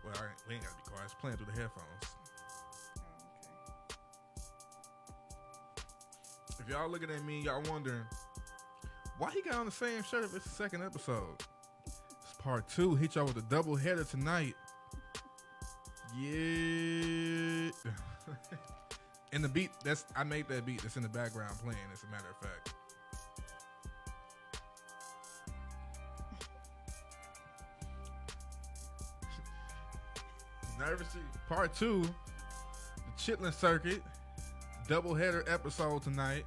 Well, all right, we ain't gotta be quiet. It's playing through the headphones. Oh, If y'all looking at me, y'all wondering why he got on the same shirt if it's the second episode. It's part 2. Hit y'all with a double header tonight. Yeah. And the beat, I made that beat that's in the background playing, as a matter of fact. Nervous. Part 2, the Chitlin circuit, double header episode tonight.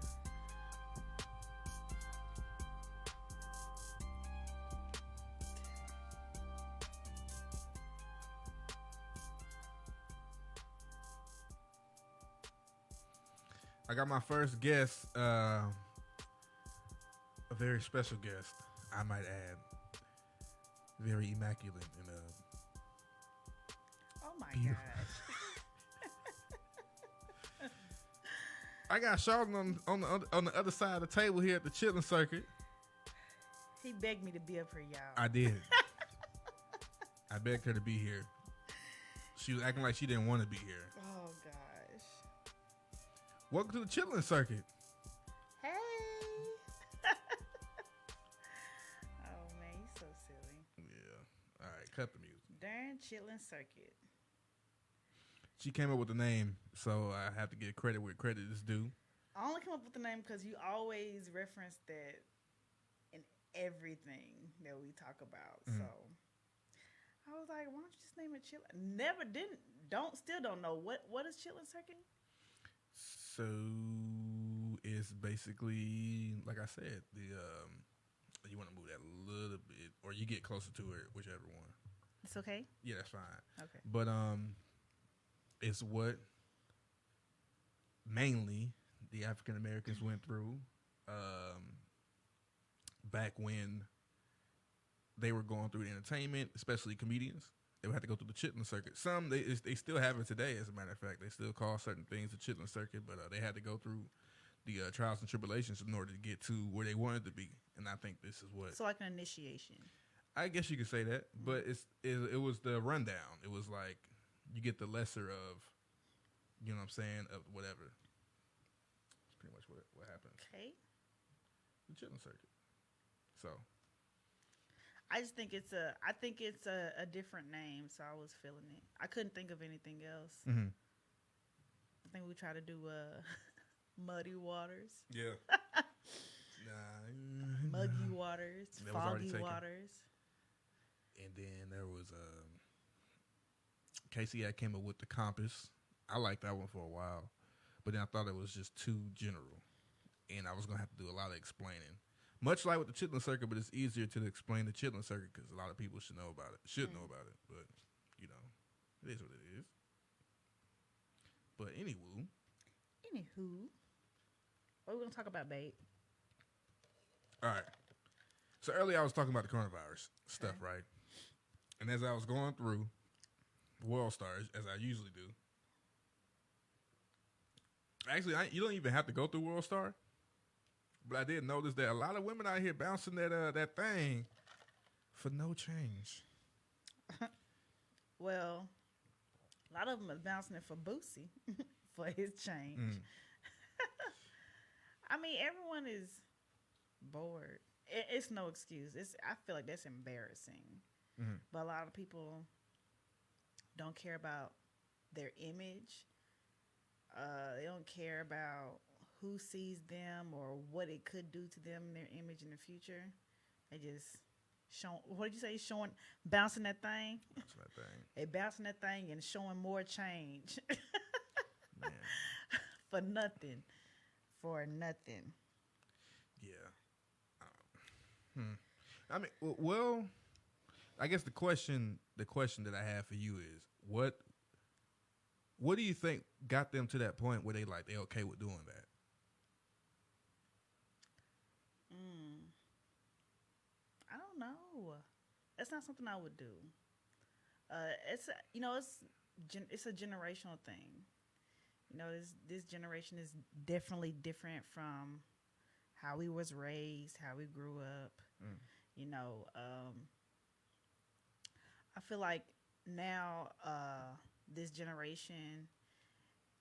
I got my first guest, a very special guest, I might add. Very immaculate and oh my beautiful. gosh. I got Sharlyn on the other side of the table here at the Chitlin circuit. He begged me to be up here, y'all. I did. I begged her to be here. She was acting like she didn't want to be here. Oh gosh. Welcome to the Chitlin circuit. Hey. Oh man, you so silly. Yeah. All right, cut the music. Darn Chitlin circuit. She came up with the name, so I have to give credit where credit is due. I only come up with the name because you always reference that in everything that we talk about. Mm-hmm. So I was like, why don't you just name it Chitlin? Still don't know what is Chitlin circuit. So it's basically, like I said, you want to move that a little bit, or you get closer to it, whichever one. It's okay. Yeah, that's fine. Okay. But it's what mainly the African Americans went through back when they were going through the entertainment, especially comedians. They would have to go through the Chitlin circuit. Some they still have it today, as a matter of fact. They still call certain things the Chitlin circuit, but they had to go through the trials and tribulations in order to get to where they wanted to be. And I think this is what. So like an initiation. I guess you could say that, but it was the rundown. It was like you get the lesser of, you know what I'm saying, of whatever. That's pretty much what happened. Okay. The Chitlin circuit. So. I just think it's a different name, so I was feeling it. I couldn't think of anything else. Mm-hmm. I think we try to do Muddy Waters. Yeah. Muggy Waters. That was already Foggy taken. Waters. And then there was Casey I came up with the Compass. I liked that one for a while, but then I thought it was just too general, and I was gonna have to do a lot of explaining. Much like with the Chitlin circuit, but it's easier to explain the Chitlin circuit because a lot of people should know about it. Know about it, but you know, it is what it is. But anywho, what are we gonna talk about, babe? all right. So earlier I was talking about the coronavirus stuff, right? And as I was going through World Stars, as I usually do, actually you don't even have to go through World Star. But I did notice that a lot of women out here bouncing that thing for no change. Well, a lot of them are bouncing it for Boosie for his change. Mm. I mean, everyone is bored. It's no excuse. I feel like that's embarrassing. Mm-hmm. But a lot of people don't care about their image. They don't care about who sees them or what it could do to them, their image in the future. They just what did you say? Bouncing that thing. Bouncing that thing. They bouncing that thing and showing more change. Man. For nothing. Yeah. I mean, well, I guess the question that I have for you is what do you think got them to that point where they okay with doing that? I don't know. That's not something I would do. It's a generational thing. You know, this generation is definitely different from how we was raised, how we grew up. You know, I feel like now this generation,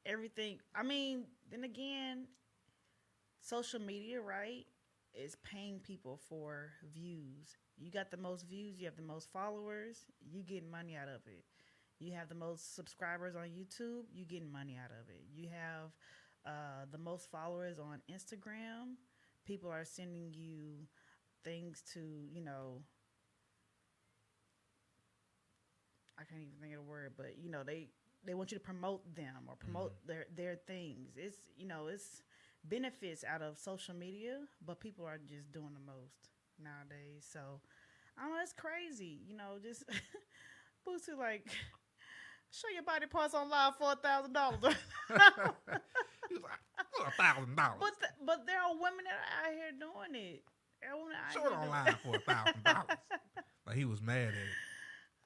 everything. I mean, then again, social media, right, is paying people for views. You got the most views, you have the most followers, you getting money out of it. You have the most subscribers on YouTube, you getting money out of it. You have the most followers on Instagram. People are sending you things to, you know, I can't even think of the word, but you know, they want you to promote them or promote their things. It's, you know, it's benefits out of social media, but people are just doing the most nowadays. So I don't know, it's crazy. You know, just Boosie like show your body parts on live for $1,000. He was like, $1,000. But there are women that are out here doing it. There are women out Show here it doing online for $1,000. Like he was mad at it.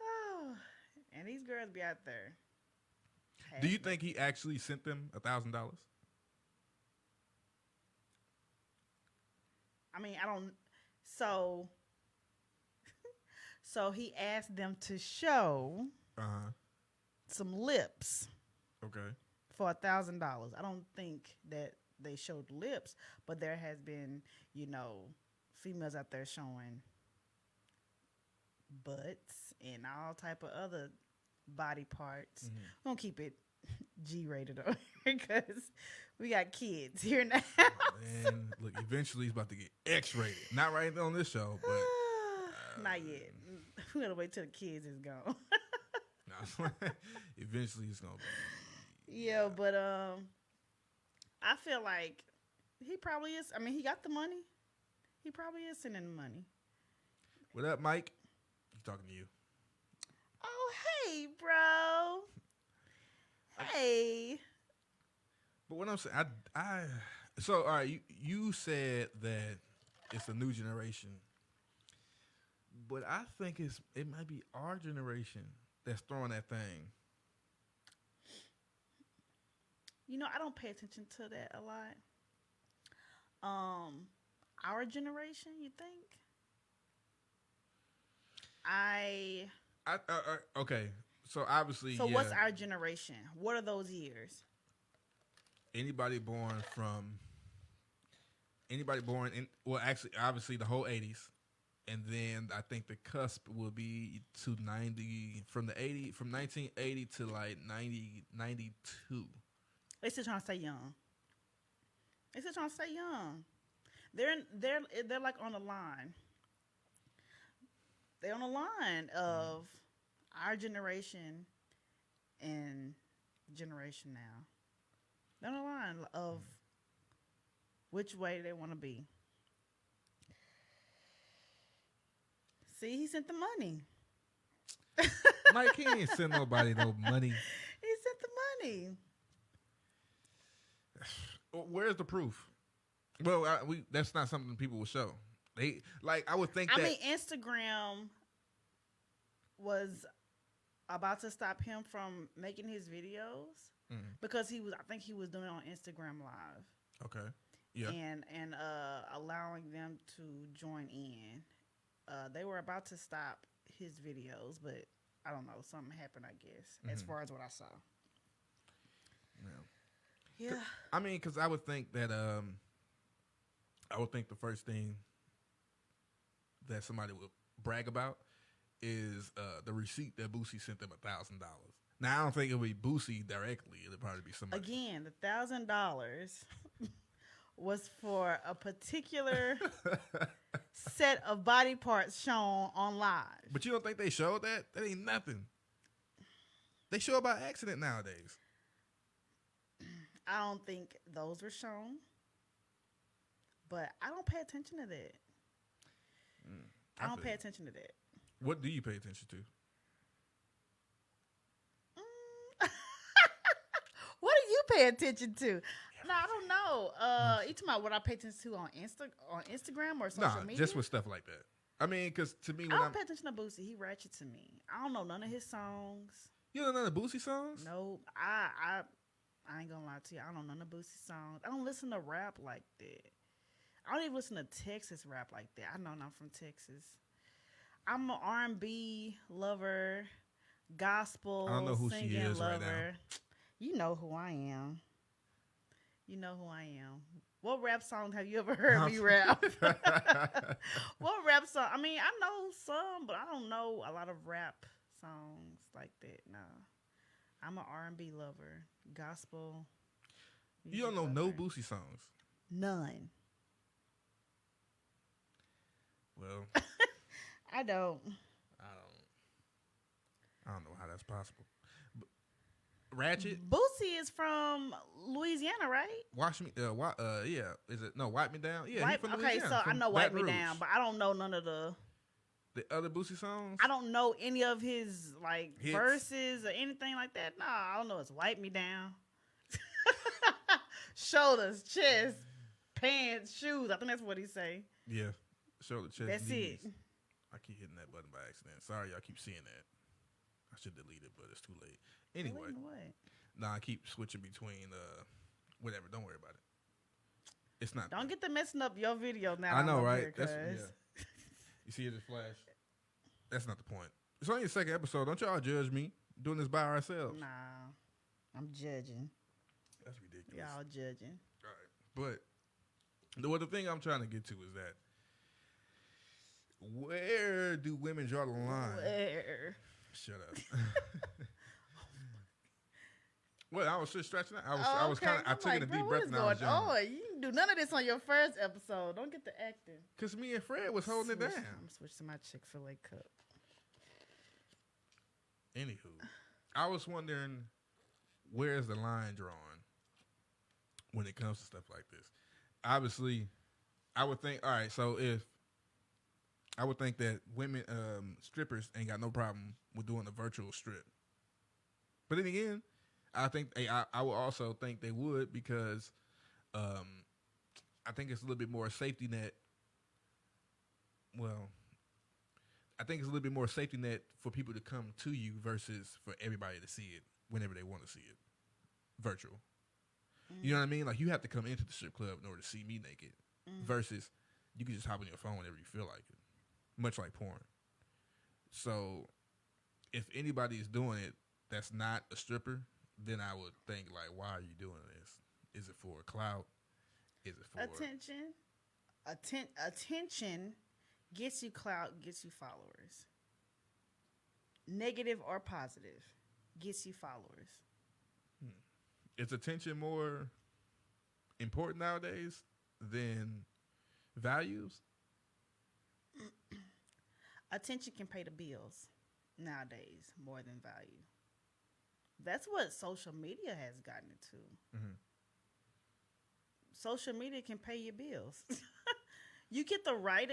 Oh, and these girls be out there. Do you think he actually sent them $1,000? I mean, I don't. So, so he asked them to show some lips Okay. for $1,000. I don't think that they showed lips, but there has been, you know, females out there showing butts and all type of other body parts. We're gonna keep it G-rated over here because we got kids here now. Man, look, eventually he's about to get X-rated. Not right on this show, but not yet. We gotta wait till the kids is gone. no, eventually it's gonna be. Yeah, but I feel like he probably is. I mean, he got the money. He probably is sending the money. What up, Mike? He's talking to you. Oh, hey, bro. Hey. But what I'm saying, so all right, you said that it's a new generation, but I think it might be our generation that's throwing that thing. You know, I don't pay attention to that a lot. Our generation, you think? Okay. So obviously, So what's our generation? What are those years? Anybody born in, well, actually, obviously the whole 80s. And then I think the cusp will be to 90, from 1980 to like 90, 92. They still trying to stay young. They still trying to stay young. They're like on the line. They're on the line of our generation and generation now. They're on the line of which way they want to be. See, he sent the money. Mike, he ain't send nobody no money. He sent the money. Where's the proof? Well, that's not something people will show. I would think I that. mean, Instagram was about to stop him from making his videos because I think he was doing it on Instagram Live. Okay. Yeah. And allowing them to join in. They were about to stop his videos, but I don't know. Something happened, I guess, as far as what I saw. Yeah. I mean, because I would think that the first thing that somebody would brag about is the receipt that Boosie sent them $1,000. Now, I don't think it would be Boosie directly. It'll probably be somebody. Again, the $1,000 was for a particular set of body parts shown on live. But you don't think they showed that? That ain't nothing. They show it by accident nowadays. I don't think those were shown, but I don't pay attention to that. I don't pay attention to that. What do you pay attention to? What do you pay attention to? No, I don't know. You talking about what I pay attention to on Instagram or social media? Just with stuff like that. I mean, because to me, I don't pay attention to Boosie. He ratchet to me. I don't know none of his songs. You don't know none of Boosie songs? No, I ain't gonna lie to you. I don't know none of Boosie songs. I don't listen to rap like that. I don't even listen to Texas rap like that. I know I'm from Texas. I'm an R&B lover, gospel, I don't know who she singing is right lover. You know who I am. You know who I am. What rap song have you ever heard me rap? What rap song? I mean, I know some, but I don't know a lot of rap songs like that. No, I'm an R&B lover, gospel. You don't know lover. no Boosie songs? None. Well, I don't. I don't know how that's possible. But Ratchet, Boosie is from Louisiana, right? Wash Me, yeah. Is it no Wipe Me Down? Yeah, he's from Okay, Louisiana. so I from know Wipe Baton Me Rouge. Down, but I don't know none of the other Boosie songs. I don't know any of his like Hits. verses or anything like that. No, I don't know. It's Wipe Me Down. Shoulders, chest, pants, shoes. I think that's what he say. Yeah, shoulder, chest, That's knees. it. I keep hitting that button by accident. Sorry, y'all keep seeing that. I should delete it, but it's too late. Anyway, I keep switching between whatever. Don't worry about it. It's not. Don't get to messing up your video now. I know, right? Here, That's yeah. You see it just flash. That's not the point. It's only the second episode. Don't y'all judge me doing this by ourselves. Nah, I'm judging. That's ridiculous. Y'all judging. All right, but the thing I'm trying to get to is that where do women draw the line? Where? Shut up. Well, I was just stretching out. I was kind of. I took in a deep breath and I was young. Oh, you didn't do none of this on your first episode. Don't get the acting. Because me and Fred was holding it down. I'm switching to my Chick-fil-A cup. Anywho, I was wondering where's the line drawn when it comes to stuff like this. Obviously, I would think. All right, so if I would think that women strippers ain't got no problem with doing a virtual strip, but then again, I think I would also think they would because I think it's a little bit more safety net. Well, I think it's a little bit more safety net for people to come to you versus for everybody to see it whenever they want to see it. Virtual. You know what I mean? Like you have to come into the strip club in order to see me naked versus you can just hop on your phone whenever you feel like it. Much like porn. So if anybody is doing it that's not a stripper, then I would think like, why are you doing this? Is it for clout? Is it for attention? Attention gets you clout, gets you followers. Negative or positive gets you followers. Is attention more important nowadays than values? Attention can pay the bills nowadays more than value. That's what social media has gotten into. Mm-hmm. Social media can pay your bills. You get the right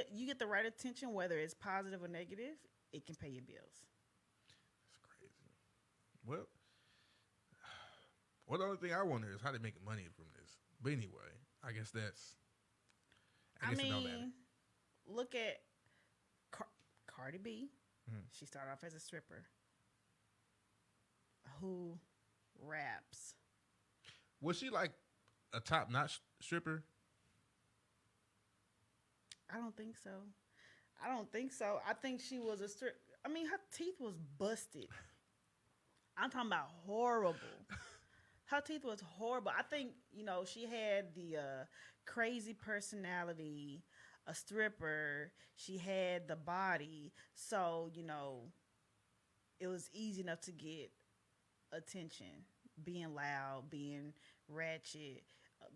attention, whether it's positive or negative. It can pay your bills. That's crazy. Well, the only thing I wonder is how they make money from this. But anyway, I guess that's. I mean, look at Cardi B. Mm-hmm. She started off as a stripper who raps. Was she like a top-notch stripper? I don't think so. I think she was a strip. I mean, her teeth was busted. I'm talking about horrible. Her teeth was horrible. I think, she had the crazy personality, a stripper. She had the body. So, it was easy enough to get attention. Being loud, being ratchet,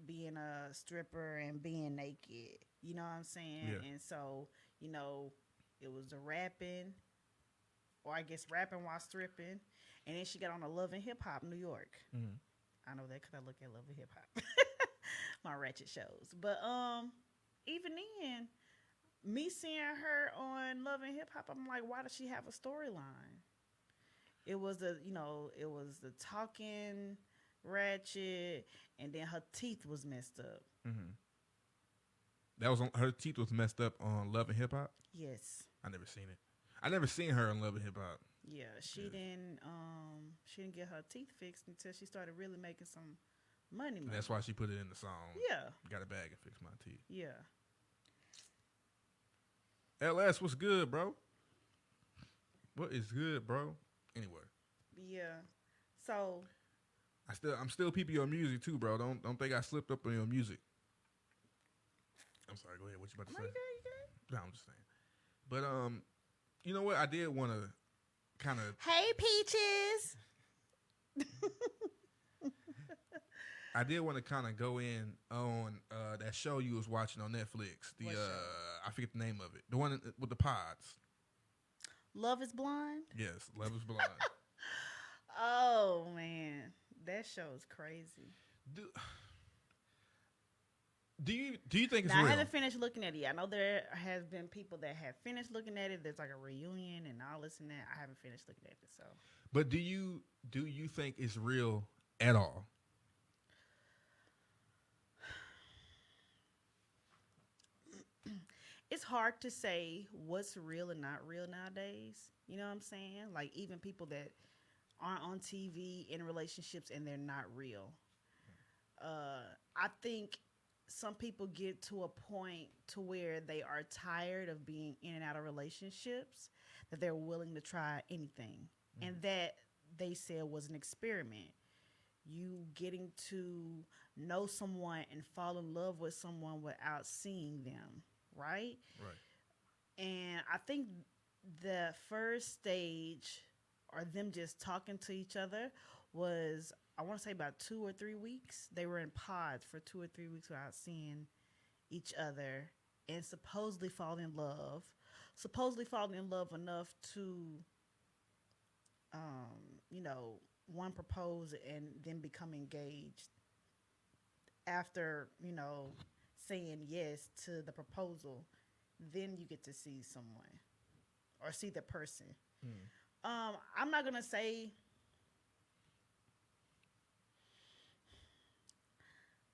being a stripper, and being naked. You know what I'm saying? Yeah. And so, it was the rapping, or I guess rapping while stripping. And then she got on a Love and Hip Hop New York. Mm-hmm. I know that because I look at Love and Hip Hop, my ratchet shows. But even then, me seeing her on Love and Hip Hop, I'm like, why does she have a storyline? It was the talking ratchet, and then her teeth was messed up. Mm-hmm. That was her teeth was messed up on Love and Hip Hop. Yes, I never seen it. I never seen her on Love and Hip Hop. Yeah, she didn't get her teeth fixed until she started really making some money. That's why she put it in the song. Yeah. Got a bag and fix my teeth. Yeah. LS, what's good, bro? What is good, bro? Anyway. Yeah. So I'm still peeping your music too, bro. Don't think I slipped up on your music. I'm sorry. Go ahead. What you about to no, say? you good. No, I'm just saying. But you know what? I did want to kind of. Hey, Peaches. I did want to kind of go in on that show you was watching on Netflix. The What show? I forget the name of it. The one with the pods. Love is Blind. Yes, Love is Blind. Oh man, that show is crazy. Do you think it's Now, real? I haven't finished looking at it yet. I know there has been people that have finished looking at it. There's like a reunion and all this and that. I haven't finished looking at it, so. But do you think it's real at all? It's hard to say what's real and not real nowadays. You know what I'm saying? Like even people that aren't on TV in relationships and they're not real. I think some people get to a point to where they are tired of being in and out of relationships that they're willing to try anything. Mm-hmm. And that they said was an experiment. You getting to know someone and fall in love with someone without seeing them, right? Right. And I think the first stage or them just talking to each other was, I want to say about 2 or 3 weeks. They were in pods for 2 or 3 weeks without seeing each other and supposedly falling in love. Supposedly falling in love enough to, one propose and then become engaged after, saying yes to the proposal. Then you get to see someone or see the person. I'm not going to say,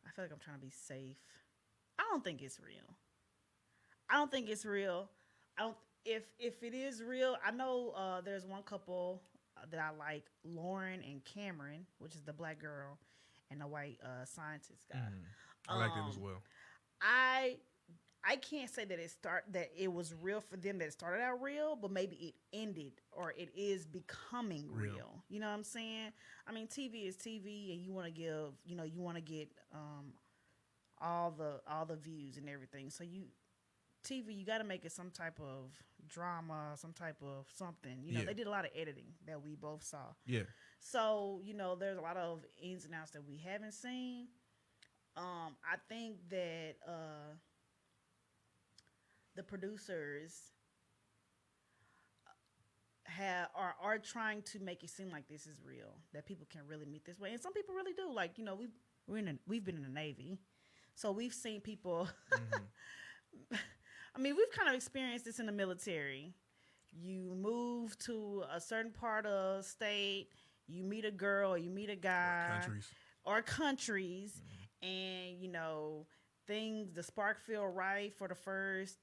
I feel like I'm trying to be safe. I don't think it's real. If it is real, I know there's one couple that I like, Lauren and Cameron, which is the black girl and the white scientist guy. I like them as well. I can't say that it was real for them, that it started out real, but maybe it ended or it is becoming real. You know what I'm saying? I mean, TV is TV, and you want to give, you want to get all the views and everything. So TV, you got to make it some type of drama, some type of something. They did a lot of editing that we both saw. Yeah. So, there's a lot of ins and outs that we haven't seen. I think that the producers are trying to make it seem like this is real, that people can really meet this way, and some people really do. Like, we've been in the Navy, so we've seen people. Mm-hmm. I mean, we've kind of experienced this in the military. You move to a certain part of state, you meet a girl or you meet a guy. Or countries. Mm-hmm. And, the spark feel right for the first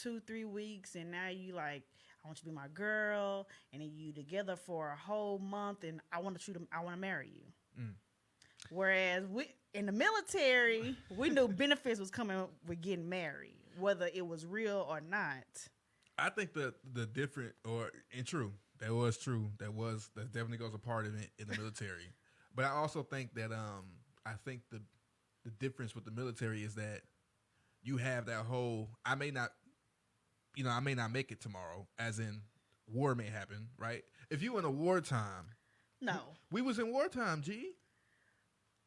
2-3 weeks. And now you like, I want you to be my girl. And then you together for a whole month. And I want to marry you. Mm. Whereas in the military, we knew benefits was coming with getting married, whether it was real or not. I think the different that definitely goes a part of it in the military. But I also think that the difference with the military is that you have that whole, I may not make it tomorrow, as in war may happen, right? If you in a wartime. No. We was in wartime, G.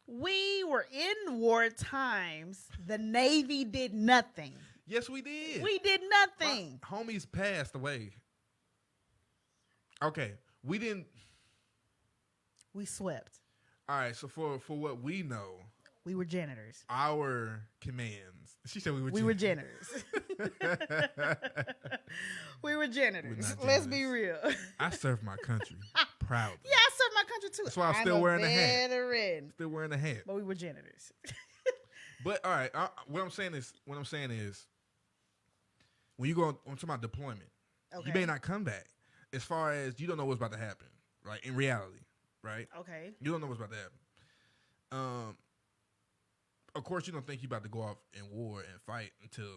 We were in war times. The Navy did nothing. Yes, we did. We did nothing. My homies passed away. Okay, we didn't. We swept. All right, so for what we know, we were janitors. Our commands. She said we were janitors. We were janitors. Let's be real. I served my country proudly. Yeah, I served my country too. That's why I'm still wearing the hat. Still wearing the hat. But we were janitors. But all right, what I'm saying is, when you go onto my deployment, you may not come back. As far as you don't know what's about to happen, right? In reality, right? Okay. You don't know what's about to happen. Of course, you don't think you're about to go off in war and fight until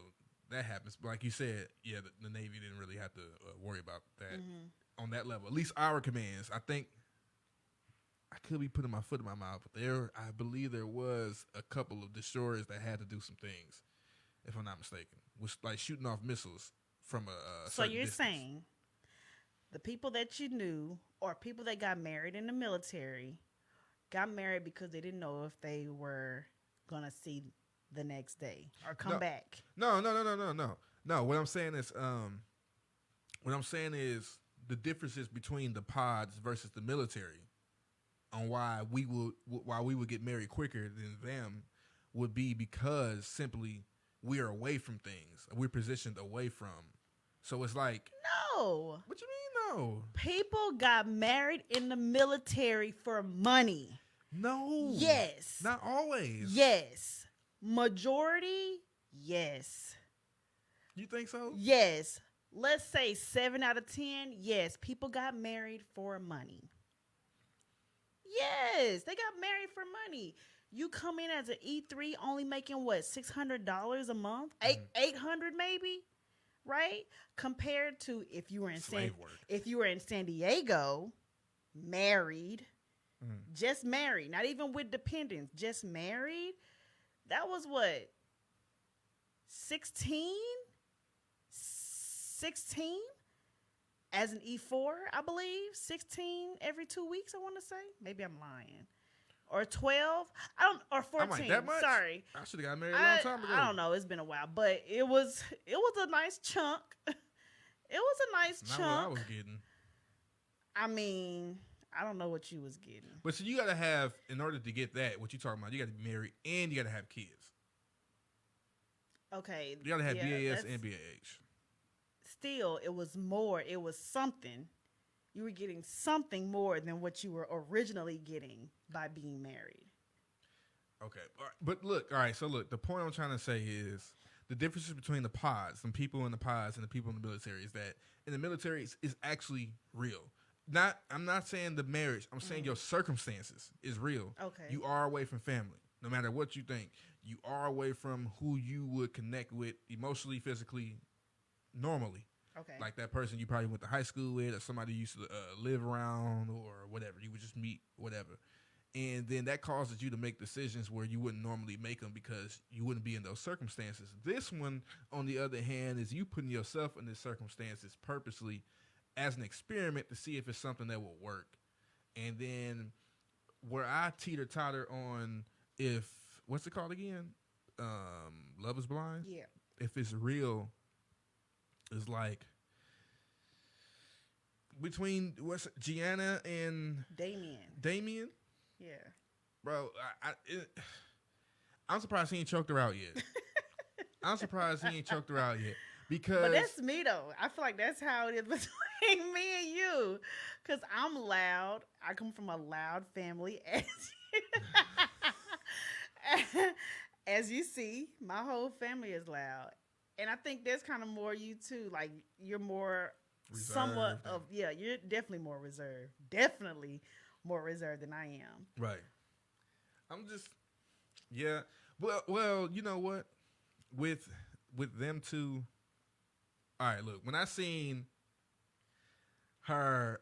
that happens. But like you said, yeah, the Navy didn't really have to worry about that on that level. At least our commands, I think I could be putting my foot in my mouth, but I believe there was a couple of destroyers that had to do some things, if I'm not mistaken, was like shooting off missiles from a So certain you're distance. saying the people that you knew or people that got married in the military got married because they didn't know if they were going to see the next day or come back. No. No, what I'm saying is the differences between the pods versus the military on why we would get married quicker than them would be because simply we are away from things. We're positioned away from. So it's like, No. what you mean no? People got married in the military for money. No. Yes. Not always. Yes. Majority, yes. You think so? Yes. Let's say 7 out of 10, yes. People got married for money. Yes, they got married for money. You come in as an E3 only making what, $600 a month? $800 maybe? Right? Compared to if you were in San Diego, married, just married, not even with dependents, just married, that was what? 16 as an E4, I believe. 16 every 2 weeks, I want to say. Maybe I'm lying. Or 12. Or 14. I'm like, that much? Sorry. I should have got married a long time ago. I don't know. It's been a while. But it was a nice chunk. It was a nice chunk. Not what I was getting. I mean, I don't know what you was getting. But so you got to have, in order to get that, what you talking about, you got to be married and you got to have kids. Okay. You got to have BAS and BAH. Still, it was more. It was something. You were getting something more than what you were originally getting by being married. Okay. But look, all right. So look, the point I'm trying to say is the differences between the pods, the people in the pods and the people in the military is that in the military is actually real. I'm not saying the marriage. I'm saying your circumstances is real. Okay. You are away from family. No matter what you think, you are away from who you would connect with emotionally, physically, normally. Okay. Like that person you probably went to high school with or somebody you used to live around or whatever. You would just meet, whatever. And then that causes you to make decisions where you wouldn't normally make them because you wouldn't be in those circumstances. This one, on the other hand, is you putting yourself in these circumstances purposely as an experiment to see if it's something that will work. And then where I teeter-totter on if, what's it called again? Love is Blind? Yeah. If it's real, it's like between Gianna and Damien? Yeah. Bro, I'm surprised he ain't choked her out yet. Because But that's me though. I feel like that's how it is between me and you. Because I'm loud. I come from a loud family. As you see, my whole family is loud. And I think that's kind of more you too. Like you're more reserved. Somewhat of, you're definitely more reserved. Definitely more reserved than I am. Right. I'm just, yeah. Well, you know what? With them two, all right, look, when I seen her,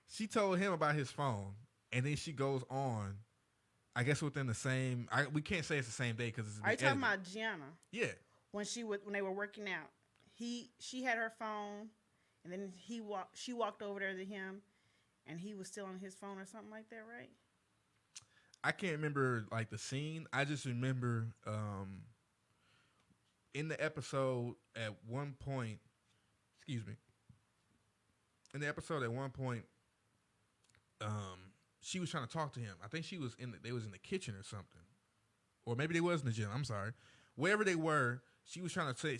she told him about his phone, and then she goes on, I guess within the same, we can't say it's the same day because it's Are you talking about Gianna? Yeah. When they were working out, she had her phone, and then she walked over there to him, and he was still on his phone or something like that, right? I can't remember like the scene. I just remember in the episode at one point, she was trying to talk to him. I think they was in the kitchen or something, or maybe they was in the gym. I'm sorry, wherever they were. She was trying to say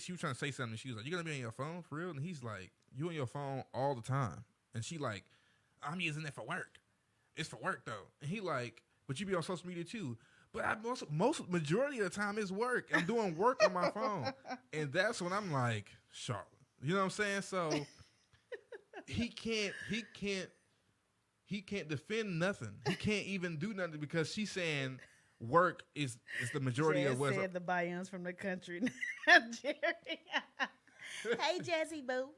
something. She was like, "You gonna be on your phone for real?" And he's like, "You on your phone all the time." And she like, "I'm using it for work. It's for work though." And he like, "But you be on social media too." But majority of the time it's work. I'm doing work on my phone, and that's when I'm like, Sharlyn. You know what I'm saying? So he can't defend nothing. He can't even do nothing because she's saying work is the majority of what's said the Bayans from the country. Jerry. Hey, Jazzy Boo.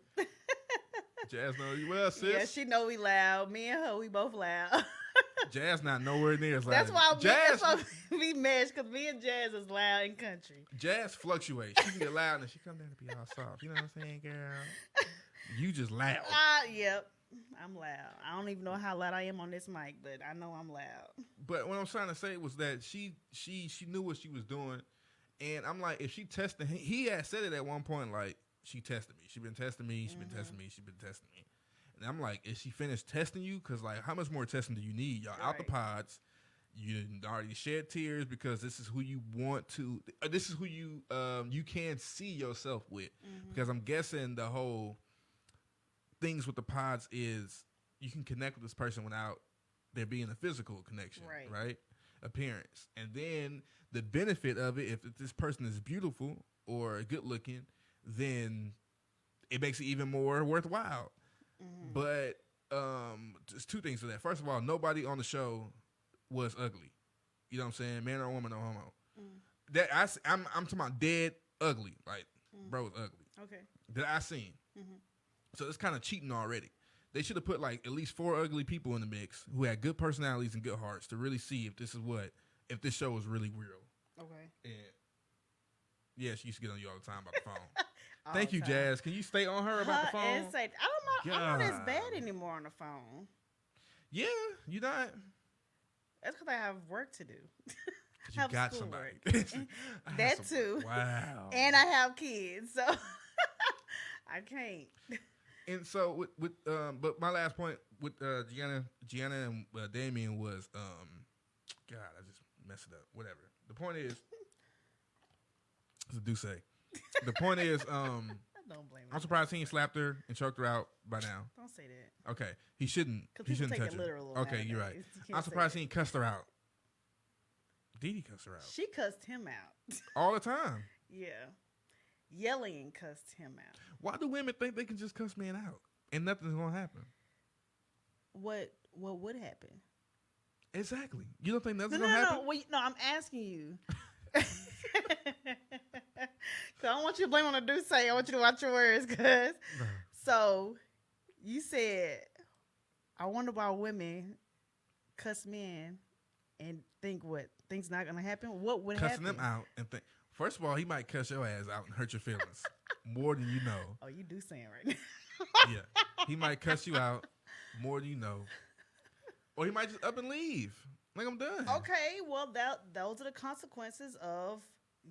Jazz knows you well, sis. Yeah, she know we loud. Me and her, we both loud. Jazz not nowhere near as loud. That's why Jazz, we match, because me and Jazz is loud in country. Jazz fluctuates. She can get loud and she come down to be all soft. You know what I'm saying, girl? You just loud. Yep. I'm loud. I don't even know how loud I am on this mic, but I know I'm loud. But what I'm trying to say was that she knew what she was doing. And I'm like, if she tested him, he had said it at one point, like, she tested me. She been testing me. She been testing me. She been testing me. And I'm like, is she finished testing you? Because, like, how much more testing do you need? Y'all out the pods. You already shed tears because this is who you want to. This is who you can see yourself with. Because I'm guessing the whole things with the pods is you can connect with this person without there being a physical connection, right? Appearance. And then the benefit of it, if this person is beautiful or good looking, then it makes it even more worthwhile. But there's two things to that. First of all, nobody on the show was ugly. You know what I'm saying? Man or woman, no homo. That I'm talking about dead ugly. Like, bro was ugly. Okay. That I seen. So it's kind of cheating already. They should have put like at least 4 ugly people in the mix who had good personalities and good hearts to really see if this show was really real. Okay. And yeah, she used to get on you all the time about the phone. Thank you, Jazz. Can you stay on her about the phone? I don't know. I'm not as bad anymore on the phone. Yeah, you not. That's because I have work to do. You got somebody. That too. Wow. And I have kids, so I can't. And so but my last point with Gianna and Damien was God, I just messed it up. Whatever. The point is, as I do say, the point is, don't blame I'm surprised he ain't slapped her and choked her out by now. Don't say that. Okay, he shouldn't. He shouldn't touch her. Literal Okay, you're right. I'm surprised he ain't cussed her out. Did he cuss her out? She cussed him out all the time. Yeah, yelling and cussed him out. Why do women think they can just cuss men out and nothing's gonna happen? What would happen? Exactly. You don't think nothing's gonna happen? No, I'm asking you. So I don't want you to blame on the do say. I want you to watch your words, cuz. So you said, I wonder why women cuss men and think what? Things not gonna happen? What would happen? Cussing them out and think. First of all, he might cuss your ass out and hurt your feelings more than you know. Oh, you do saying right now. Yeah. He might cuss you out more than you know. Or he might just up and leave. Like, I'm done. Okay, well, those are the consequences of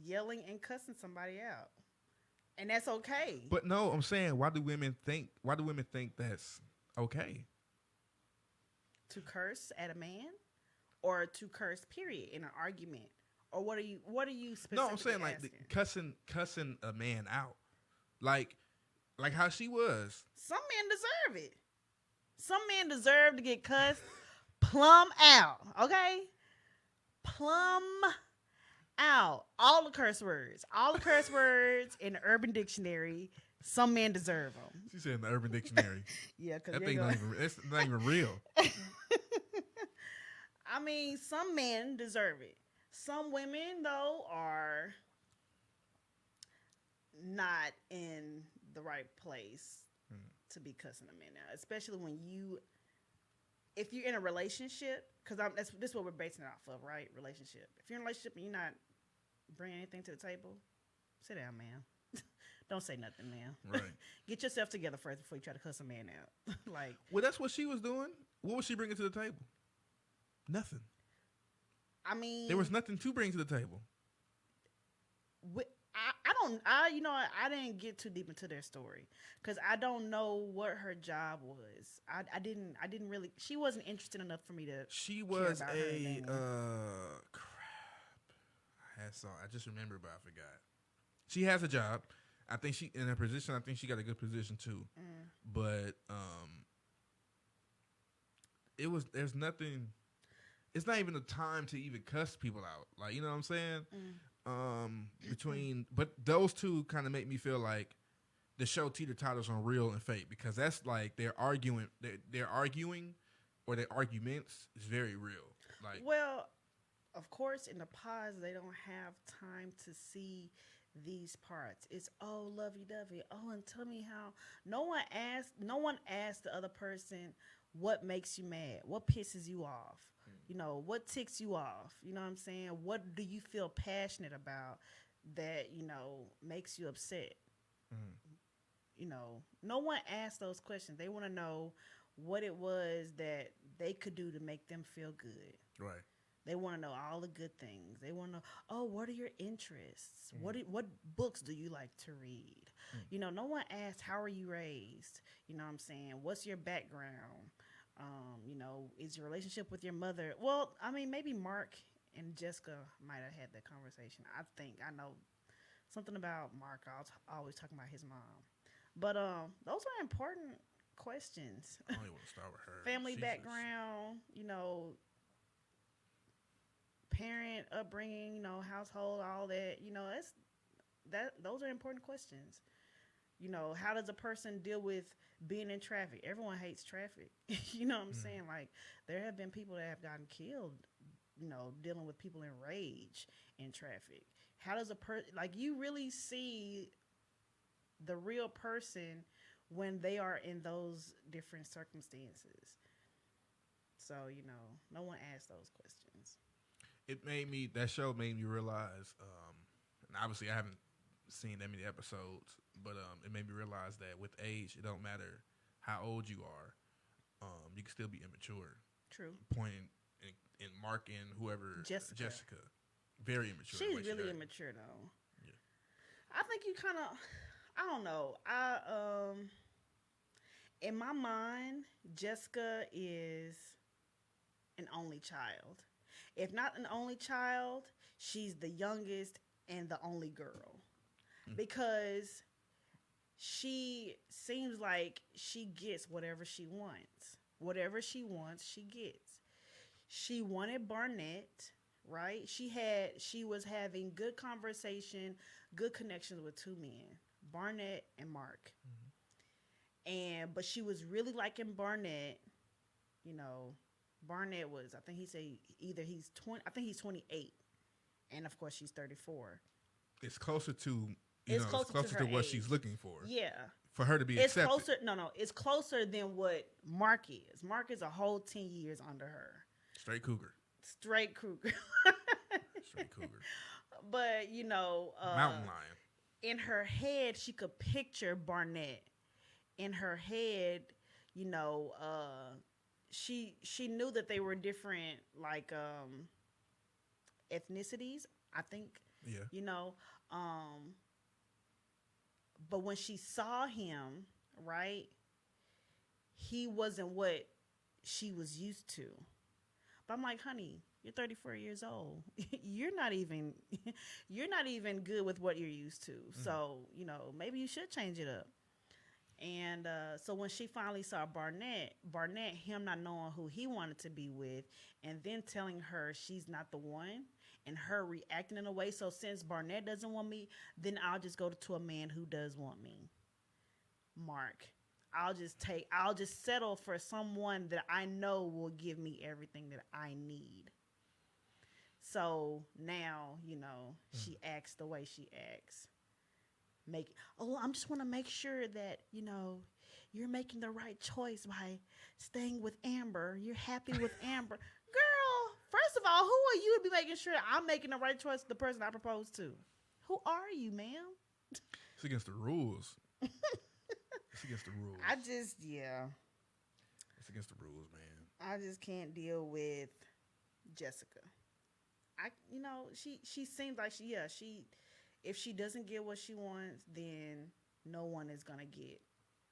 yelling and cussing somebody out. And that's okay. But no, I'm saying, why do women think that's okay? To curse at a man? Or to curse, period, in an argument? Or what are you specifically No, I'm saying asking? like cussing a man out. Like how she was. Some men deserve it. Some men deserve to get cussed plumb out, okay? Plumb out. All the curse words. All the curse words in the Urban Dictionary, some men deserve them. She said in the Urban Dictionary. Yeah, because that thing that's not even real. I mean, some men deserve it. Some women, though, are not in the right place to be cussing a man out, especially when if you're in a relationship, because this is what we're basing it off of, right? Relationship. If you're in a relationship and you're not bringing anything to the table, sit down, man. Don't say nothing, man. Right. Get yourself together first before you try to cuss a man out. Like, well, that's what she was doing. What was she bringing to the table? Nothing. I mean, there was nothing to bring to the table. I didn't get too deep into their story because I don't know what her job was. I didn't really. She wasn't interested enough for me to. She was a crap. I just remembered, but I forgot. She has a job. I think she in her position. I think she got a good position too. But there's nothing. It's not even the time to even cuss people out. Like, you know what I'm saying? But those two kind of make me feel like the show teeter-totters on real and fake, because that's like they're arguing or their arguments is very real. Like, well, of course, in the pods they don't have time to see these parts. It's lovey dovey. Oh, and tell me how. No one asked the other person what makes you mad, what pisses you off, what ticks you off. You know what I'm saying? What do you feel passionate about that makes you upset? Mm. No one asked those questions. They want to know what it was that they could do to make them feel good. Right. They want to know all the good things. They want to know, oh, what are your interests? What books do you like to read? No one asked, how are you raised? You know what I'm saying? What's your background? Is your relationship with your mother? Well, I mean, maybe Mark and Jessica might have had that conversation. I know something about Mark. I was always talking about his mom. But those are important questions. I don't even want to start with her. Family Jesus. background, parent upbringing, household, all that. Those are important questions. How does a person deal with being in traffic? Everyone hates traffic. You know what I'm saying? Like, there have been people that have gotten killed, dealing with people in rage in traffic. How does a person, like, you really see the real person when they are in those different circumstances. So, no one asked those questions. That show made me realize, and obviously I haven't seen that many episodes, but it made me realize that with age, it don't matter how old you are, you can still be immature. True. Pointing in Mark and whoever, Jessica. Very immature. She's really immature, though. Yeah. I think you kind of, I don't know. In my mind, Jessica is an only child. If not an only child, she's the youngest and the only girl. Because she seems like she gets whatever she wants. Whatever she wants, she gets. She wanted Barnett, right? She was having good conversation, good connections with two men, Barnett and Mark. But she was really liking Barnett. Barnett was, I think he said he's 20, I think he's 28. And of course she's 34. It's closer to to what she's looking for. Yeah. For her to be it's accepted. It's closer than what Mark is. Mark is a whole 10 years under her. Straight cougar. Straight cougar. But, mountain lion. In her head, she could picture Barnett. In her head, she knew that they were different, like, ethnicities, I think. Yeah. But when she saw him, right, he wasn't what she was used to. But I'm like, honey, you're 34 years old. You're not even good with what you're used to. So, maybe you should change it up. And so when she finally saw Barnett, him not knowing who he wanted to be with, and then telling her she's not the one, and her reacting in a way, so since Barnett doesn't want me, then I'll just go to a man who does want me. Mark. I'll just settle for someone that I know will give me everything that I need. So now, she acts the way she acts. I just want to make sure that, you're making the right choice by staying with Amber. You're happy with Amber. Girl, first of all, who are you to be making sure I'm making the right choice with the person I proposed to? Who are you, ma'am? It's against the rules. It's against the rules. It's against the rules, man. I just can't deal with Jessica. She seems like if she doesn't get what she wants, then no one's gonna get it.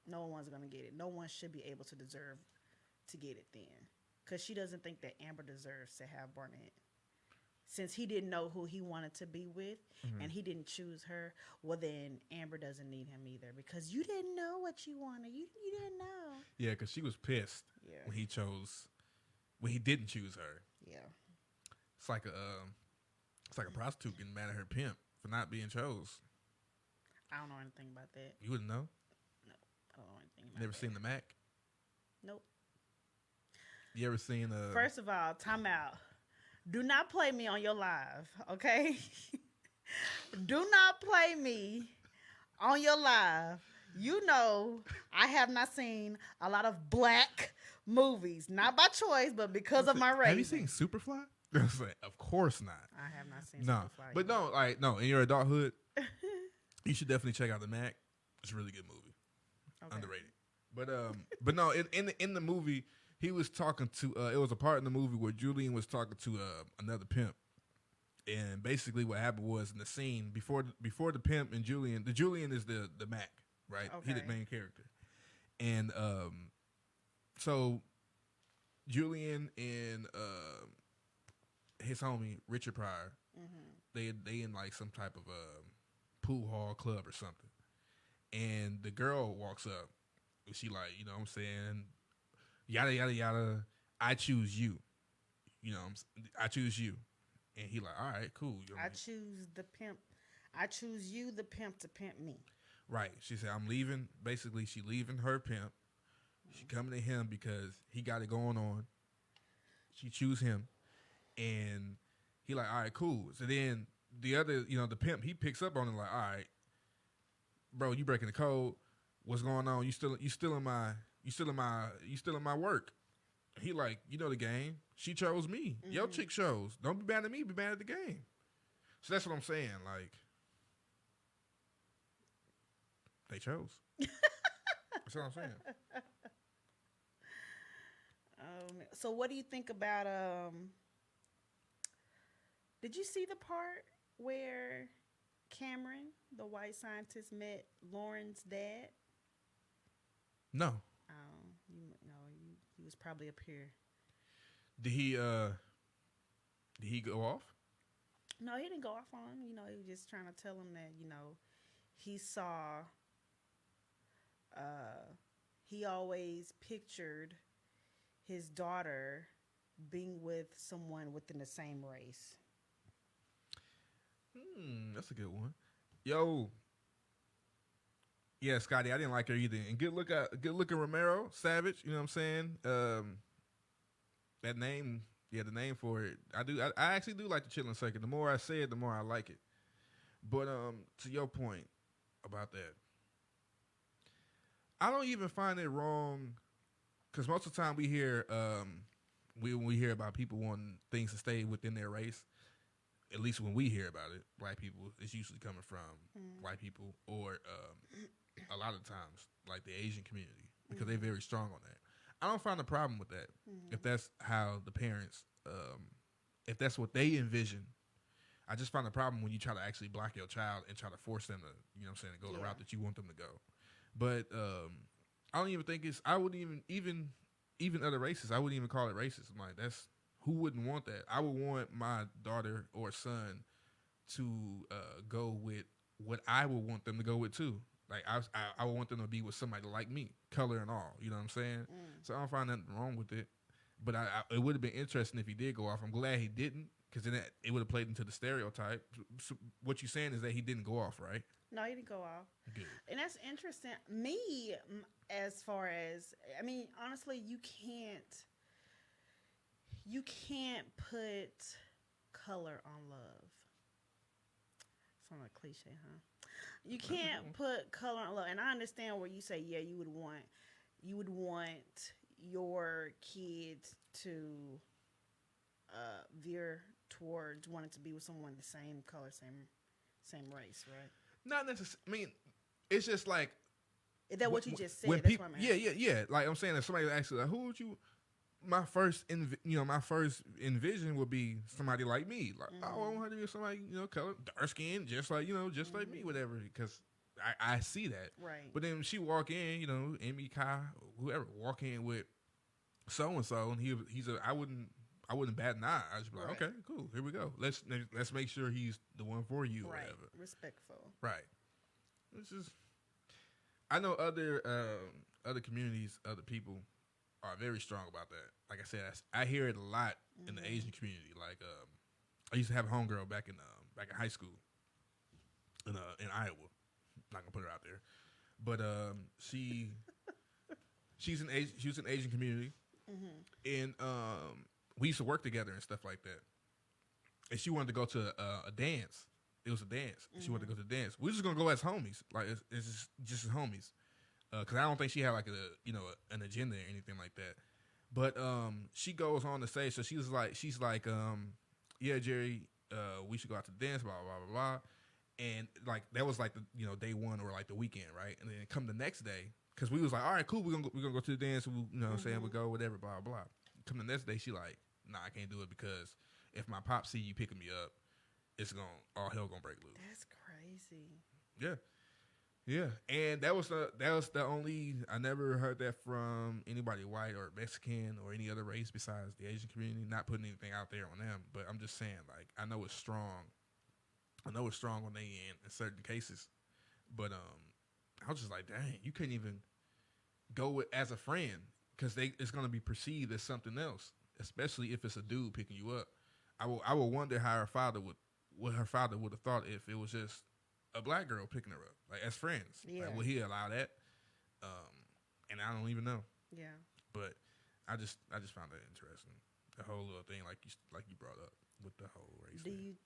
No one should be able to deserve to get it then. Because she doesn't think that Amber deserves to have Barnett. Since he didn't know who he wanted to be with, and he didn't choose her, well then Amber doesn't need him either. Because you didn't know what you wanted. You didn't know. Yeah, because she was pissed when he didn't choose her. Yeah. It's like a prostitute getting mad at her pimp for not being chose. I don't know anything about that. You wouldn't know? No, I don't know anything about Never that. seen the Mac? Nope. You ever seen First of all, time out. Do not play me on your live, okay? Do not play me on your live. You know, I have not seen a lot of black movies, not by choice, but because of my Have you seen raising. Superfly? I was like, of course not. I have not seen No, Superfly. but no, like no. In your adulthood, you should definitely check out the Mac. It's a really good movie, Okay. underrated. But no, in the movie, he was talking to. It was a part in the movie where Julian was talking to another pimp, and basically what happened was in the scene before the pimp and Julian. The Julian is the Mac, right? He's the Okay. main character, and so Julian and his homie Richard Pryor, they in like some type of pool hall club or something, and the girl walks up and she like, you know what I'm saying, yada yada yada, I choose you, you know what I choose you, and he like, all right, cool, you know what I I mean? choose the pimp. I choose you, the pimp, to pimp me. Right. She said, I'm leaving. Basically, she leaving her pimp. She coming to him because he got it going on. She choose him, and he like, all right, cool. So then the other, you know, the pimp, he picks up on it like, all right, bro, you breaking the code. What's going on? You still in my work. He like, you know the game. She chose me. Your chick chose. Don't be mad at me. Be mad at the game. So that's what I'm saying. Like, they chose. That's what I'm saying. So what do you think about did you see the part where Cameron, the white scientist, met Lauren's dad? No. He was probably up here. Did he go off? No, he didn't go off on him. You know, he was just trying to tell him that, you know, he saw he always pictured his daughter being with someone within the same race. That's a good one. Yo. Yeah, Scotty, I didn't like her either. And good looking Romero, Savage, you know what I'm saying? That name, yeah, the name for it. I actually do like the Chitlin Circuit. The more I say it, the more I like it. But to your point about that, I don't even find it wrong, because most of the time we hear when we hear about people wanting things to stay within their race, at least when we hear about it, black people, it's usually coming from white people or a lot of times like the Asian community, because they're very strong on that. I don't find a problem with that if that's how the parents, if that's what they envision. I just find a problem when you try to actually block your child and try to force them to, you know what I'm saying, to go the route that you want them to go. But I don't even think I wouldn't even other races, I wouldn't even call it racist. I'm like, who wouldn't want that? I would want my daughter or son to go with what I would want them to go with too. Like I would want them to be with somebody like me, color and all. You know what I'm saying? So I don't find nothing wrong with it. But it would have been interesting if he did go off. I'm glad he didn't, because then it would have played into the stereotype. So what you're saying is that he didn't go off, right? No, he didn't go off. Good. And that's interesting. Me, as far as, I mean, honestly, you can't put color on love. Sound like cliche, huh? You can't put color on love. And I understand where you say, yeah, you would want your kids to veer towards wanting to be with someone the same color, same race, right? Not necessarily. I mean, it's just like, is that what you just said? When That's people, what I'm asking. yeah. Like I'm saying, if somebody asks, like, who would you? My first envision would be somebody like me. Like, I want her to be somebody, color, dark skin, just like like me, whatever. Because I see that. Right. But then she walk in, Amy, Kai, whoever walk in with so and so, and I wouldn't bat an eye. I just be like, okay, cool, here we go. Let's make sure he's the one for you, right. whatever. Respectful. Right. It's just, I know other communities, other people are very strong about that. Like I said, I hear it a lot in the Asian community. Like I used to have a homegirl back in high school in Iowa. I'm not gonna put her out there, but she was an Asian community, and we used to work together and stuff like that. And she wanted to go to a dance It was a dance. She wanted to go to the dance. We're just gonna go as homies. Like it's just as homies. Cause I don't think she had like an agenda or anything like that. But she goes on to say, so she's like, yeah, Jerry, we should go out to dance, blah blah blah blah. And like that was like the day one or like the weekend, right? And then come the next day, cause we was like, all right, cool, we're gonna go to the dance. We, what I'm saying, we go whatever, blah blah. Come the next day, she like, nah, I can't do it because if my pop see you picking me up, it's all hell gonna break loose. That's crazy. Yeah. Yeah, and that was the only, I never heard that from anybody white or Mexican or any other race besides the Asian community. Not putting anything out there on them, but I'm just saying, like, I know it's strong. I know it's strong on their end in certain cases, but I was just like, dang, you couldn't even go with as a friend because it's gonna be perceived as something else, especially if it's a dude picking you up. I will wonder how what her father would have thought if it was just a black girl picking her up, like as friends. Yeah. Like, would he allow that? And I don't even know. Yeah. But I just found that interesting. The whole little thing, like you brought up with the whole race thing.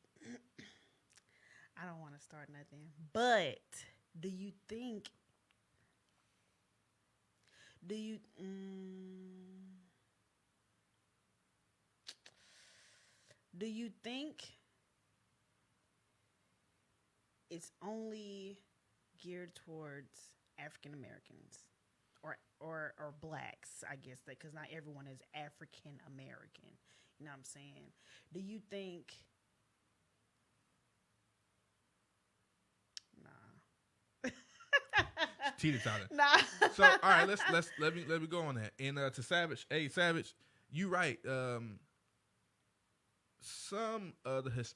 I don't want to start nothing, but do you think? Do you think it's only geared towards African Americans or blacks, I guess, because not everyone is African American. You know what I'm saying? Do you think? Nah. Teeter-totter. Nah. So all right, let me go on that. And to Savage, hey Savage, you right. Some of the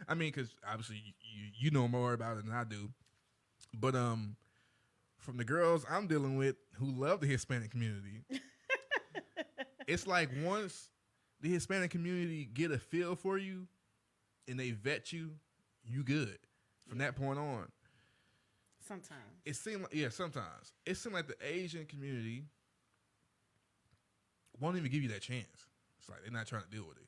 I mean, because obviously you know more about it than I do, but from the girls I'm dealing with who love the Hispanic community, it's like once the Hispanic community get a feel for you and they vet you, you good from that point on. Sometimes It seemed like sometimes it seemed like the Asian community won't even give you that chance. It's like they're not trying to deal with it.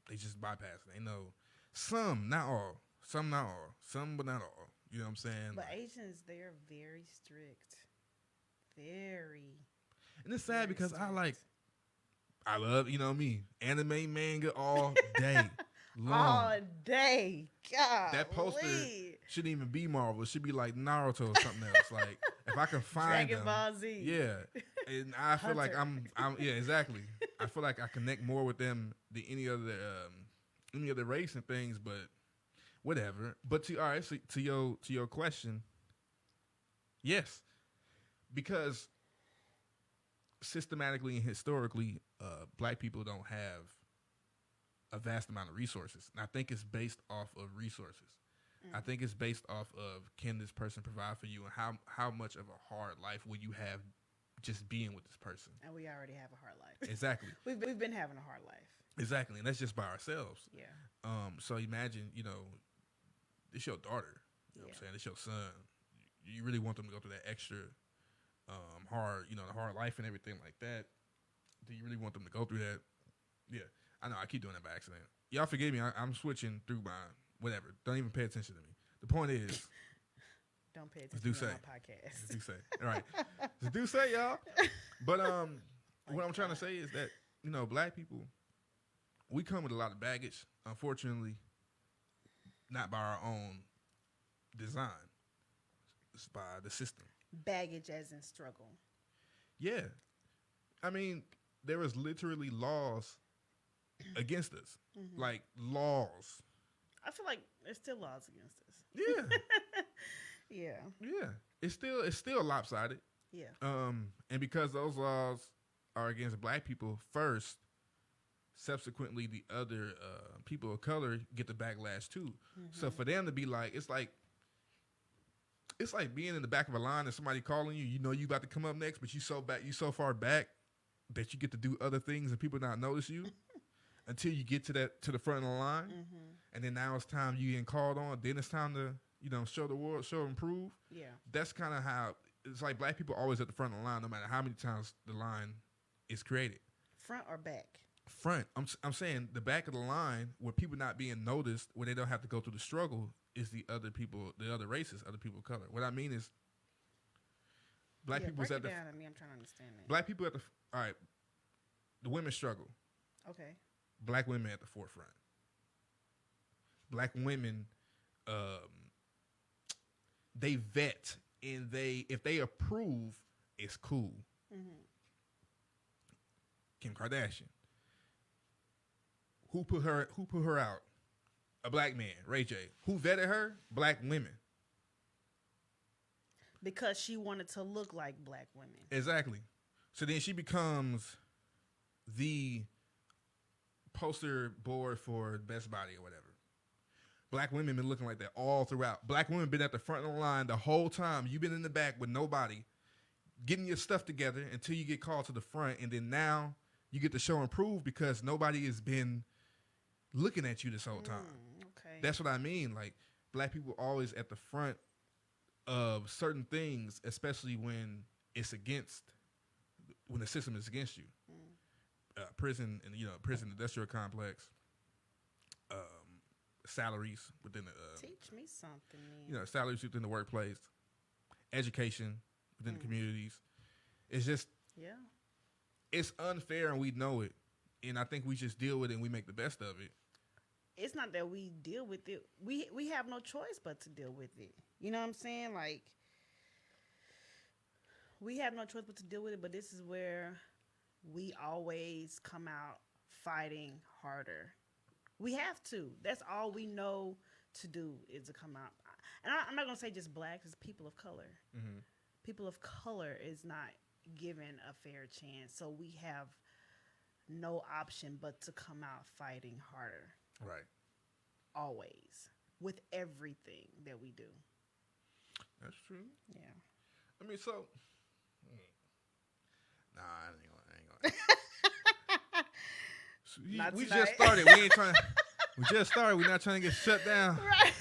They just bypass it. They know some, not all. Some, not all. Some, but not all. You know what I'm saying? But Asians, they're very strict. Very. And it's sad because I love, me, anime, manga all day long. All day. God. That poster shouldn't even be Marvel. It should be like Naruto or something else. Like, if I can find Dragon Ball Z. Yeah. And I feel like Hunter. I'm yeah, exactly. I feel like I connect more with them than any other race and things, but whatever. But to your question, yes, because systematically and historically, black people don't have a vast amount of resources, and I think it's based off of resources. I think it's based off of, can this person provide for you, and how much of a hard life will you have just being with this person? And we already have a hard life. Exactly. We've been having a hard life. Exactly, and that's just by ourselves. Yeah. So imagine, it's your daughter. You know what I'm saying? It's your son. You really want them to go through that extra hard, the hard life and everything like that. Do you really want them to go through that? Yeah. I know, I keep doing that by accident. Y'all forgive me. I'm switching through my whatever. Don't even pay attention to me. The point is, don't pay attention to my podcast. It's do say. All right. It's do say, y'all. But what I'm trying to say is that, black people, we come with a lot of baggage. Unfortunately, not by our own design. It's by the system. Baggage as in struggle. Yeah. I mean, there is literally laws against us. Mm-hmm. Like, laws. I feel like there's still laws against us. Yeah. Yeah. Yeah. It's still lopsided. Yeah. And because those laws are against black people first, subsequently the other people of color get the backlash too. Mm-hmm. So for them to be like, it's like being in the back of a line and somebody calling you, you about to come up next, but you so far back that you get to do other things and people not notice you until you get to the front of the line. Mm-hmm. And then now it's time you getting called on. Then it's time to, show the world, show and prove. Yeah. That's kind of how it's like black people always at the front of the line, no matter how many times the line is created. Front or back? front. I'm saying the back of the line where people not being noticed, where they don't have to go through the struggle, is the other people, the other races, other people of color. What I mean is, black people break at it the down to me. I'm trying to understand that. black people at the all right. The women struggle. Okay. Black women at the forefront. Black women, they vet and if they approve, it's cool. Mm-hmm. Kim Kardashian. Who put her out? A black man, Ray J. Who vetted her? Black women. Because she wanted to look like black women. Exactly. So then she becomes the poster board for best body or whatever. Black women been looking like that all throughout. Black women been at the front of the line the whole time. You've been in the back with nobody, getting your stuff together until you get called to the front, and then now you get to show and prove because nobody has been looking at you this whole time. Okay. That's what I mean. Like, black people always at the front of certain things, especially when it's when the system is against you. Prison and prison industrial complex, salaries within the teach me something. Man. Salaries within the workplace, education within the communities. It's just it's unfair and we know it, and I think we just deal with it and we make the best of it. It's not that we deal with it. We have no choice but to deal with it. You know what I'm saying? Like, we have no choice but to deal with it, but this is where we always come out fighting harder. We have to. That's all we know to do is to come out. And I'm not going to say just blacks, it's people of color. Mm-hmm. People of color is not given a fair chance. So we have no option but to come out fighting harder. Right. Always. With everything that we do. That's true. Yeah. I mean, so... Nah, I ain't gonna. So we just started. We ain't trying. We just started. We're not trying to get shut down. Right.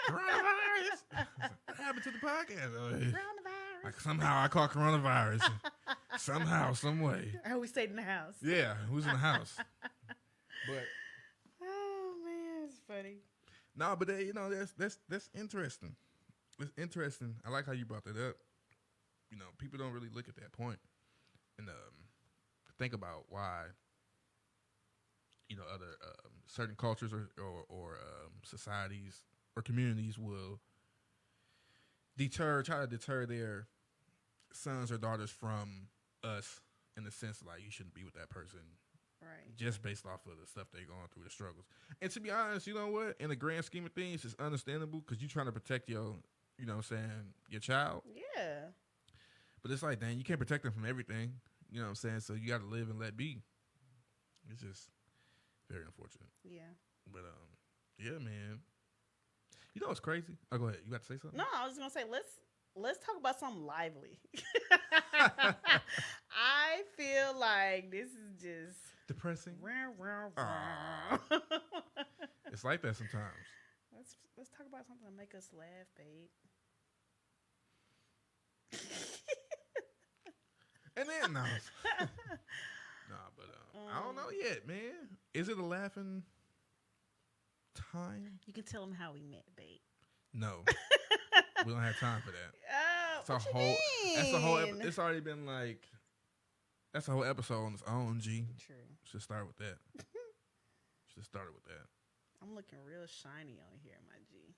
Coronavirus. What happened to the podcast? Coronavirus. Like somehow I caught coronavirus. Somehow, some way. And we stayed in the house. Yeah, who's in the house? But oh man, it's funny. no, but that's interesting. It's interesting. I like how you brought that up. People don't really look at that point and think about why other certain cultures or societies or communities will try to deter their sons or daughters from us in the sense like you shouldn't be with that person, right? Just based off of the stuff they're going through, the struggles. And to be honest, you know what? In the grand scheme of things, it's understandable because you're trying to protect your child. Yeah. But it's like, dang, you can't protect them from everything. You know what I'm saying? So you got to live and let be. It's just very unfortunate. Yeah. But, yeah, man. You know what's crazy? Oh, go ahead. You got to say something? No, I was going to say, let's talk about something lively. I feel like this is just... depressing? Rah. It's like that sometimes. Let's talk about something to make us laugh, babe. And then no, but I don't know yet, man. Is it a laughing time? You can tell them how we met, babe. No, we don't have time for that. Oh, That's a whole. It's already been like. That's a whole episode on its own. G. True. Should start with that. Should start with that. I'm looking real shiny on here, my G.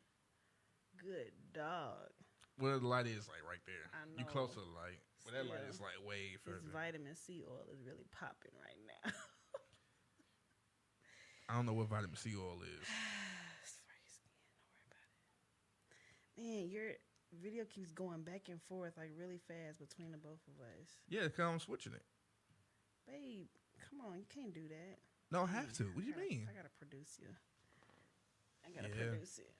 Good dog. Well, the light is like right there. I know. You close to the light. But that light Still, is like way further. This vitamin C oil is really popping right now. I don't know what vitamin C oil is. It's for your skin. Don't worry about it. Man, your video keeps going back and forth like really fast between the both of us. Yeah, because I'm switching it. Babe, come on. You can't do that. No, I have to. What do you mean? I got to produce you. I got to produce it.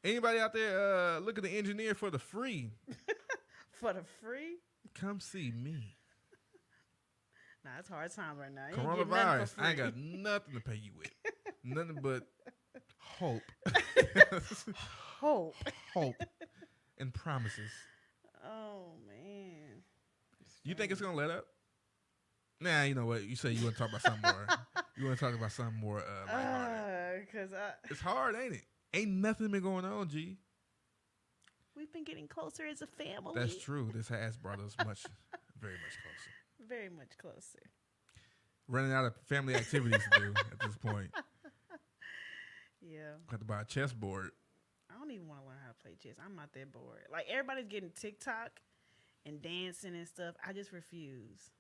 Anybody out there looking to engineer for the free? For the free? Come see me. Nah, it's hard times right now. Coronavirus. I ain't got nothing to pay you with. Nothing but hope. Hope. And promises. Oh, man. You think it's going to let up? Nah, you know what? You say you want to talk about something more. You want to talk about something more lighthearted. Because It's hard, ain't it? Ain't nothing been going on, G. we've been getting closer as a family. That's true. This has brought us very much closer. Very much closer. Running out of family activities to do at this point. Yeah. Have to buy a chessboard. I don't even want to learn how to play chess. I'm not that bored. Like, everybody's getting TikTok and dancing and stuff. I just refuse.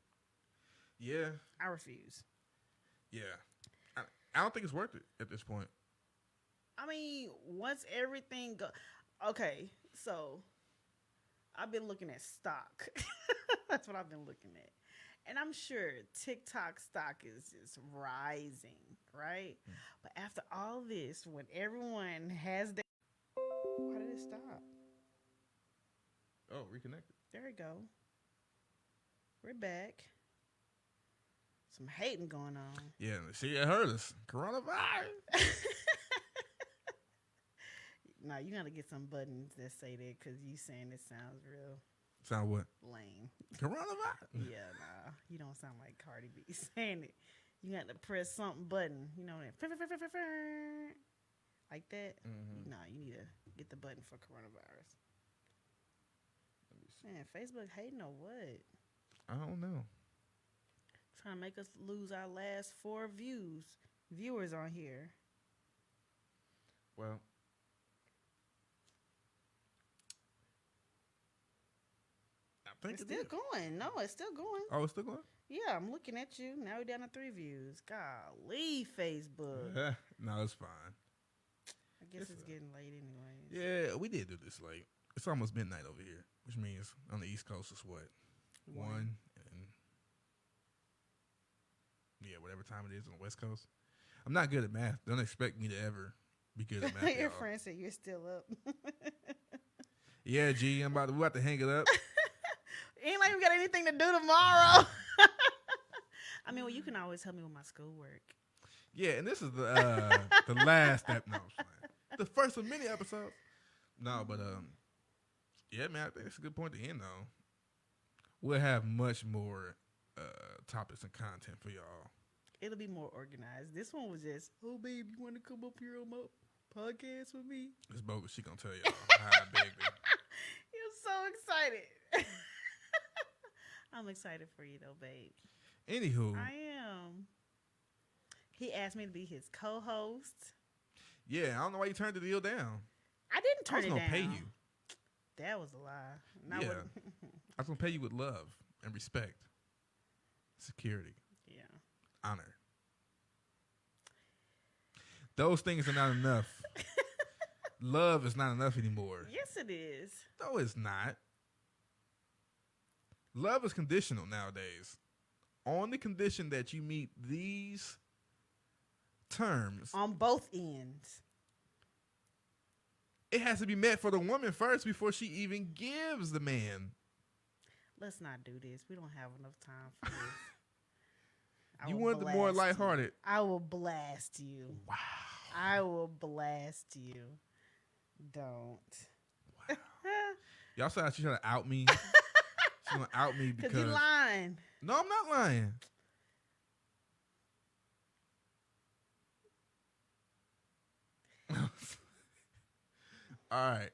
Yeah. I refuse. Yeah. I don't think it's worth it at this point. I mean, once everything go, okay, so I've been looking at stock. That's what I've been looking at. And I'm sure TikTok stock is just rising, right? Mm. But after all this, when everyone has that, why did it stop? Oh, reconnected. There we go. We're back. Some hating going on. Yeah, see, it hurt us. Coronavirus. No, you gotta get some buttons that say that because you saying it sounds real. Sound what? Lame. Coronavirus. Yeah, nah, you don't sound like Cardi B saying it. You got to press something button, you know that, like that. Mm-hmm. Nah, you need to get the button for coronavirus. Man, Facebook hating or what? I don't know. Trying to make us lose our last 4 viewers on here. Well, I think it's still going. No, it's still going. Oh, it's still going? Yeah, I'm looking at you. Now we're down to 3 views. Golly, Facebook. No, it's fine. I guess it's getting late anyways. Yeah, we did do this late. It's almost midnight over here, which means on the East Coast it's what? 1 and yeah, whatever time it is on the West Coast. I'm not good at math. Don't expect me to ever be good at math. Your friend said you're still up. Yeah, G, we about to hang it up. Ain't like we got anything to do tomorrow. I mean, well, you can always help me with my schoolwork. Yeah, and this is the last step. No, I'm saying the first of many episodes. No, but yeah, man, I think it's a good point to end though. We'll have much more topics and content for y'all. It'll be more organized. This one was just, oh, babe, you want to come up here on my podcast with me? It's bogus. She gonna tell y'all how big. You're so excited. I'm excited for you though, babe. Anywho, I am. He asked me to be his co-host. Yeah, I don't know why you turned the deal down. I didn't turn it down. I was gonna pay you. That was a lie. Yeah, I was gonna pay you with love and respect, security, honor. Those things are not enough. Love is not enough anymore. Yes, it is. No, it's not. Love is conditional nowadays. On the condition that you meet these terms. On both ends. It has to be met for the woman first before she even gives the man. Let's not do this. We don't have enough time for this. You want the more lighthearted. I will blast you. Wow. I will blast you. Don't. Wow. Y'all said she's trying to out me. She's going to out me because you're lying. No, I'm not lying. All right.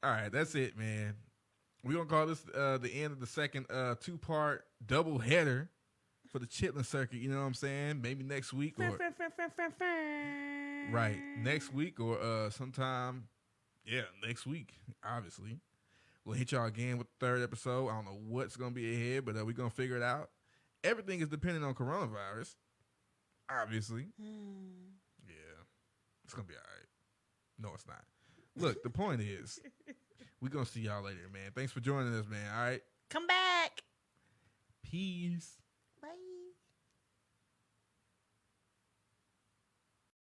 All right, that's it, man. We're going to call this the end of the second 2-part double header for the Chitlin circuit. You know what I'm saying? Maybe next week or right, next week or sometime. Yeah, next week, obviously. We'll hit y'all again with the 3rd episode. I don't know what's going to be ahead, but we're going to figure it out. Everything is dependent on coronavirus, obviously. Yeah, it's going to be all right. No, it's not. Look, the point is, we're going to see y'all later, man. Thanks for joining us, man. All right? Come back. Peace.